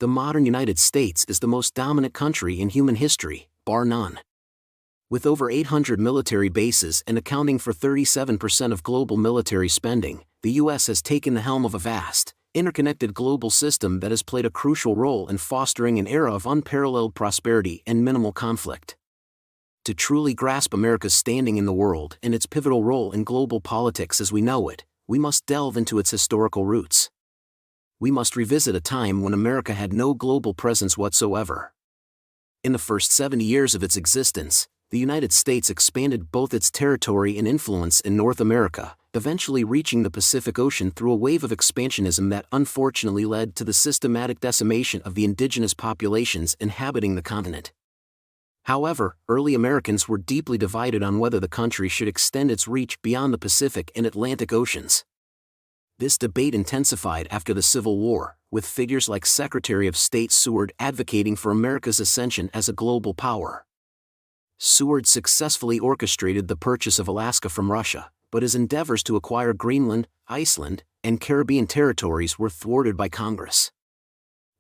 The modern United States is the most dominant country in human history, bar none. With over 800 military bases and accounting for 37% of global military spending, the U.S. has taken the helm of a vast, interconnected global system that has played a crucial role in fostering an era of unparalleled prosperity and minimal conflict. To truly grasp America's standing in the world and its pivotal role in global politics as we know it, we must delve into its historical roots. We must revisit a time when America had no global presence whatsoever. In the first 70 years of its existence, the United States expanded both its territory and influence in North America, eventually reaching the Pacific Ocean through a wave of expansionism that unfortunately led to the systematic decimation of the indigenous populations inhabiting the continent. However, early Americans were deeply divided on whether the country should extend its reach beyond the Pacific and Atlantic Oceans. This debate intensified after the Civil War, with figures like Secretary of State Seward advocating for America's ascension as a global power. Seward successfully orchestrated the purchase of Alaska from Russia, but his endeavors to acquire Greenland, Iceland, and Caribbean territories were thwarted by Congress.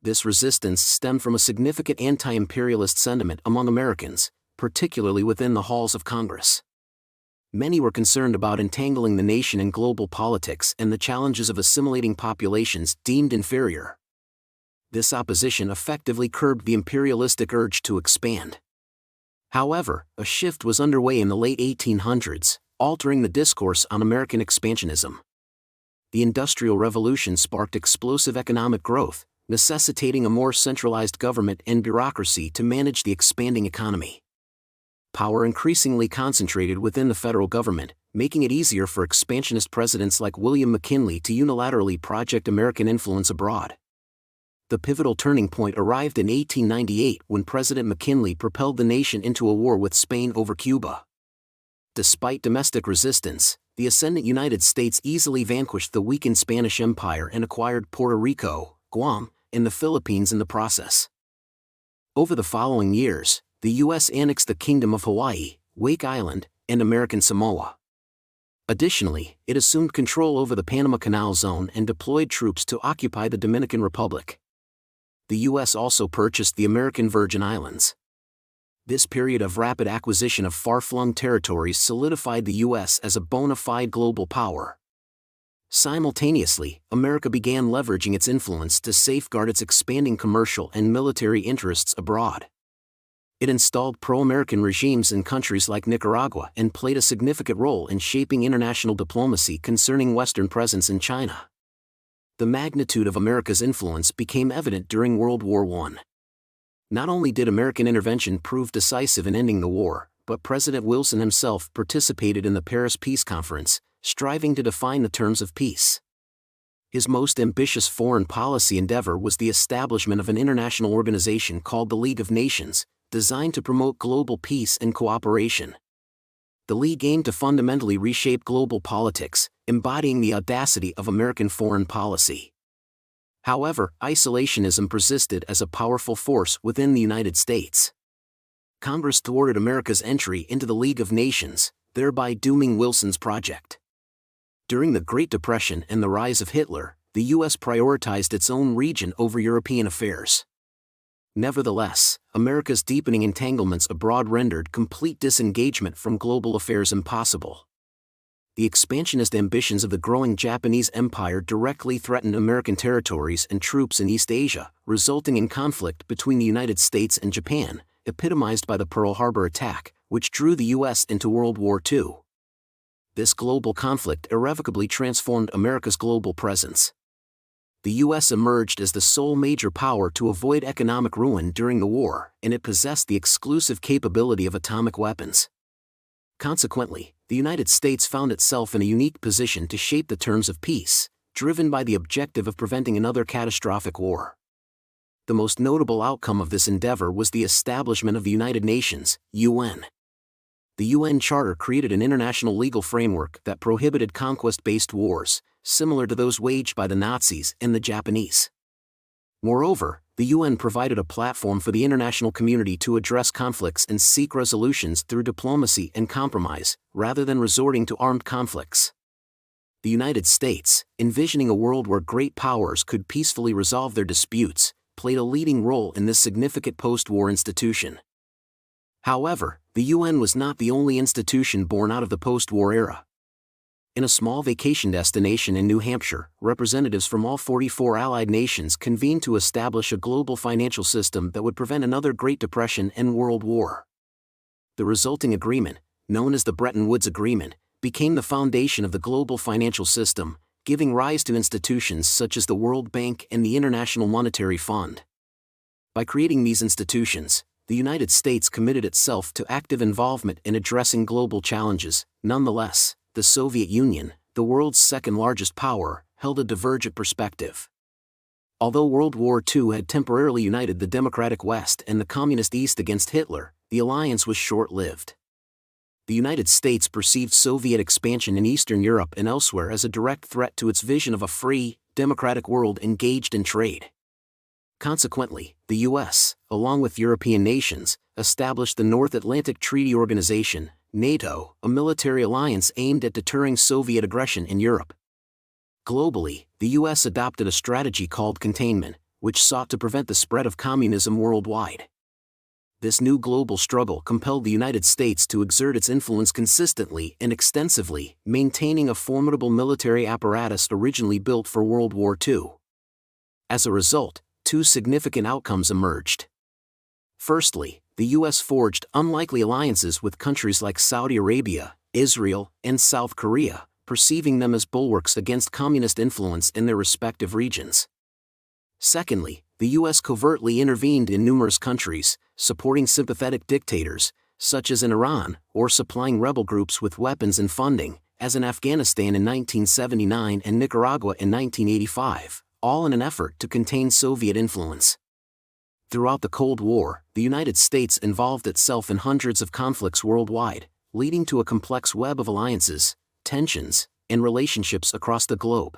This resistance stemmed from a significant anti-imperialist sentiment among Americans, particularly within the halls of Congress. Many were concerned about entangling the nation in global politics and the challenges of assimilating populations deemed inferior. This opposition effectively curbed the imperialistic urge to expand. However, a shift was underway in the late 1800s, altering the discourse on American expansionism. The Industrial Revolution sparked explosive economic growth, necessitating a more centralized government and bureaucracy to manage the expanding economy. Power increasingly concentrated within the federal government, making it easier for expansionist presidents like William McKinley to unilaterally project American influence abroad. The pivotal turning point arrived in 1898 when President McKinley propelled the nation into a war with Spain over Cuba. Despite domestic resistance, the ascendant United States easily vanquished the weakened Spanish Empire and acquired Puerto Rico, Guam, and the Philippines in the process. Over the following years, the U.S. annexed the Kingdom of Hawaii, Wake Island, and American Samoa. Additionally, it assumed control over the Panama Canal Zone and deployed troops to occupy the Dominican Republic. The U.S. also purchased the American Virgin Islands. This period of rapid acquisition of far-flung territories solidified the U.S. as a bona fide global power. Simultaneously, America began leveraging its influence to safeguard its expanding commercial and military interests abroad. It installed pro-American regimes in countries like Nicaragua and played a significant role in shaping international diplomacy concerning Western presence in China. The magnitude of America's influence became evident during World War I. Not only did American intervention prove decisive in ending the war, but President Wilson himself participated in the Paris Peace Conference, striving to define the terms of peace. His most ambitious foreign policy endeavor was the establishment of an international organization called the League of Nations, designed to promote global peace and cooperation. The League aimed to fundamentally reshape global politics, embodying the audacity of American foreign policy. However, isolationism persisted as a powerful force within the United States. Congress thwarted America's entry into the League of Nations, thereby dooming Wilson's project. During the Great Depression and the rise of Hitler, the U.S. prioritized its own region over European affairs. Nevertheless, America's deepening entanglements abroad rendered complete disengagement from global affairs impossible. The expansionist ambitions of the growing Japanese Empire directly threatened American territories and troops in East Asia, resulting in conflict between the United States and Japan, epitomized by the Pearl Harbor attack, which drew the U.S. into World War II. This global conflict irrevocably transformed America's global presence. The U.S. emerged as the sole major power to avoid economic ruin during the war, and it possessed the exclusive capability of atomic weapons. Consequently, the United States found itself in a unique position to shape the terms of peace, driven by the objective of preventing another catastrophic war. The most notable outcome of this endeavor was the establishment of the United Nations, UN. The UN Charter created an international legal framework that prohibited conquest-based wars, similar to those waged by the Nazis and the Japanese. Moreover, the UN provided a platform for the international community to address conflicts and seek resolutions through diplomacy and compromise, rather than resorting to armed conflicts. The United States, envisioning a world where great powers could peacefully resolve their disputes, played a leading role in this significant post-war institution. However, the UN was not the only institution born out of the post-war era. In a small vacation destination in New Hampshire, representatives from all 44 Allied nations convened to establish a global financial system that would prevent another Great Depression and World War. The resulting agreement, known as the Bretton Woods Agreement, became the foundation of the global financial system, giving rise to institutions such as the World Bank and the International Monetary Fund. By creating these institutions, the United States committed itself to active involvement in addressing global challenges. Nonetheless, the Soviet Union, the world's second-largest power, held a divergent perspective. Although World War II had temporarily united the democratic West and the communist East against Hitler, the alliance was short-lived. The United States perceived Soviet expansion in Eastern Europe and elsewhere as a direct threat to its vision of a free, democratic world engaged in trade. Consequently, the U.S., along with European nations, established the North Atlantic Treaty Organization, NATO, a military alliance aimed at deterring Soviet aggression in Europe. Globally, the U.S. adopted a strategy called containment, which sought to prevent the spread of communism worldwide. This new global struggle compelled the United States to exert its influence consistently and extensively, maintaining a formidable military apparatus originally built for World War II. As a result, two significant outcomes emerged. Firstly, the U.S. forged unlikely alliances with countries like Saudi Arabia, Israel, and South Korea, perceiving them as bulwarks against communist influence in their respective regions. Secondly, the U.S. covertly intervened in numerous countries, supporting sympathetic dictators, such as in Iran, or supplying rebel groups with weapons and funding, as in Afghanistan in 1979 and Nicaragua in 1985, all in an effort to contain Soviet influence. Throughout the Cold War, the United States involved itself in hundreds of conflicts worldwide, leading to a complex web of alliances, tensions, and relationships across the globe.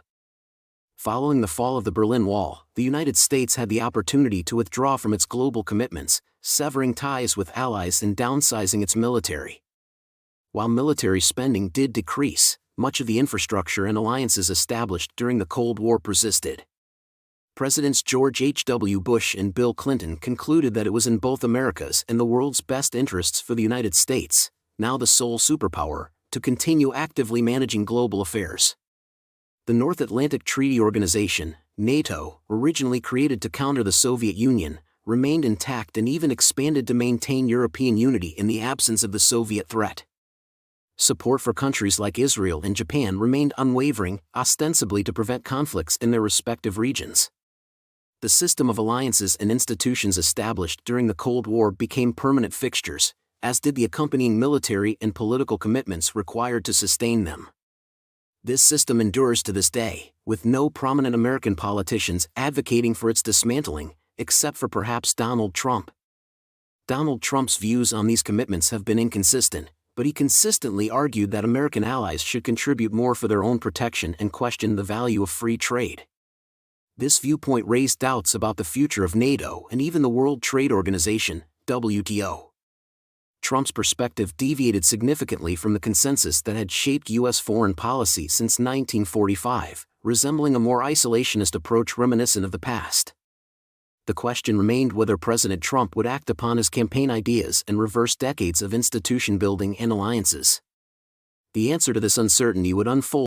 Following the fall of the Berlin Wall, the United States had the opportunity to withdraw from its global commitments, severing ties with allies and downsizing its military. While military spending did decrease, much of the infrastructure and alliances established during the Cold War persisted. Presidents George H.W. Bush and Bill Clinton concluded that it was in both America's and the world's best interests for the United States, now the sole superpower, to continue actively managing global affairs. The North Atlantic Treaty Organization, NATO, originally created to counter the Soviet Union, remained intact and even expanded to maintain European unity in the absence of the Soviet threat. Support for countries like Israel and Japan remained unwavering, ostensibly to prevent conflicts in their respective regions. The system of alliances and institutions established during the Cold War became permanent fixtures, as did the accompanying military and political commitments required to sustain them. This system endures to this day, with no prominent American politicians advocating for its dismantling, except for perhaps Donald Trump. Donald Trump's views on these commitments have been inconsistent, but he consistently argued that American allies should contribute more for their own protection and questioned the value of free trade. This viewpoint raised doubts about the future of NATO and even the World Trade Organization, WTO. Trump's perspective deviated significantly from the consensus that had shaped U.S. foreign policy since 1945, resembling a more isolationist approach reminiscent of the past. The question remained whether President Trump would act upon his campaign ideas and reverse decades of institution building and alliances. The answer to this uncertainty would unfold